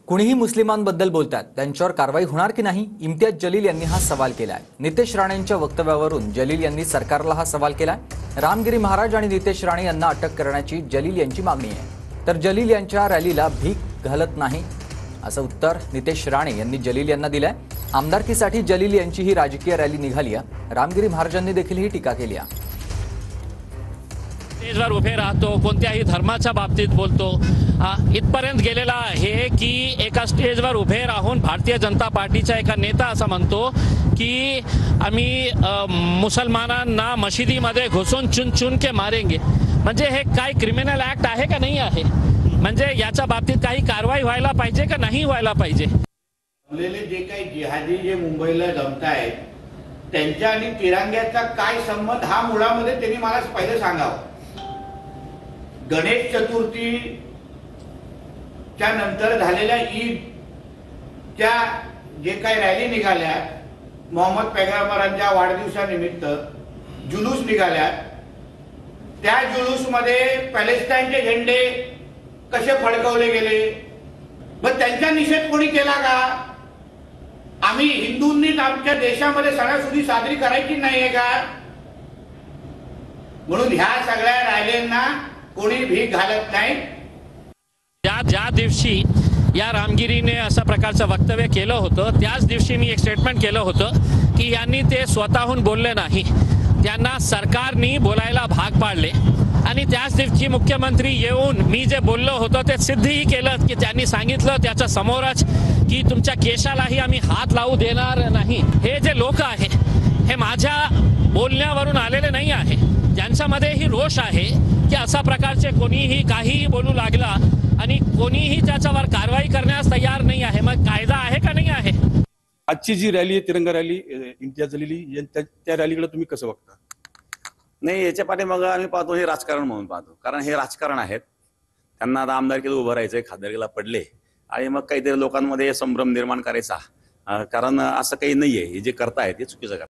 कुणीही मुस्लिमांबद्दल बोलतात त्यांच्यावर कारवाई होणार की नाही, इम्तियाज जलील यांनी हा सवाल केलाय। नितेश राणेंच्या वक्तव्यावरून जलील यांनी सरकारला हा सवाल केलाय। रामगिरी महाराज आणि नितेश राणे यांना अटक करण्याची जलील यांची मागणी आहे, तर जलील यांच्या रॅलीला भीक घालत नाही असं उत्तर नितेश राणे यांनी जलील यांना दिलंय। आमदारकीसाठी जलील यांची ही राजकीय रॅली निघाली आहे। रामगिरी महाराजांनी देखील ही टीका केली आहे। स्टेजवर उभे राहतो, कोणत्याही धर्माच्या बाबतीत बोलतो, इथपर्यंत गेलेला आहे की एका स्टेजवर उभे राहून भारतीय जनता पार्टीचा एका नेता असं म्हणतो की आम्ही मुसलमानांना मशिदीमध्ये घुसून चुन चुन के मारेंगे। म्हणजे हे काय क्रिमिनल ऍक्ट आहे का नाही आहे? म्हणजे याच्या बाबतीत काही कारवाई व्हायला पाहिजे का नाही व्हायला पाहिजे? जे काही जिहादी जे मुंबईला जमतायत त्यांच्या आणि तिरंग्याचा काय संबंध हा मुळामध्ये त्यांनी मला पहिले सांगावं। गणेश चतुर्थीच्या नंतर झालेल्या ईदच्या जे काही रॅली निघाल्या, मोहम्मद पैगंबरांच्या वाढदिवसानिमित्त जुलूस निघाल्या, त्या जुलूसमध्ये पॅलेस्टाईनचे झेंडे कसे फडकवले गेले, मग त्यांचा निषेध कोणी केला का? आम्ही हिंदूंनीच आमच्या देशामध्ये सणासुदी साजरी करायची नाहीये का? म्हणून ह्या सगळ्या रॅलींना कोणी भीक घालत नाही। ज्या दिवशी या रामगिरीने अशा प्रकारचं वक्तव्य केलं होतं त्याच दिवशी मी एक स्टेटमेंट केलं होतं की यांनी ते स्वतःहून बोलले नाही, त्यांना सरकारने बोलायला भाग पाडले। आणि त्याच दिवशी मुख्यमंत्री येऊन मी जे बोललो होतो ते सिद्धही केलं की त्यांनी सांगितलं त्याच्या समोरच की तुमच्या केशालाही आम्ही हात लावू देणार नाही। हे जे लोक आहे हे माझ्या बोलण्यावरून आलेले नाही आहे, ज्यांच्यामध्ये ही रोष आहे की अशा प्रकारचे कोणीही काहीही बोलू लागला आणि कोणीही त्याच्यावर कारवाई करण्यास तयार नाही आहे। मग कायदा आहे का नाही आहे? आजची जी रॅली आहे, तिरंगा रॅली, इम्तियाज जलील त्या रॅलीकडे तुम्ही कसं बघता? नाही, याच्या पाठीमागं आम्ही पाहतो हे राजकारण म्हणून पाहतो, कारण हे राजकारण आहेत। त्यांना आता आमदारकीला उभं राहायचंय, खासदारकीला पडले आणि मग काहीतरी लोकांमध्ये संभ्रम निर्माण करायचा, कारण असं काही नाहीये। हे जे करतायत हे चुकीचं करतात।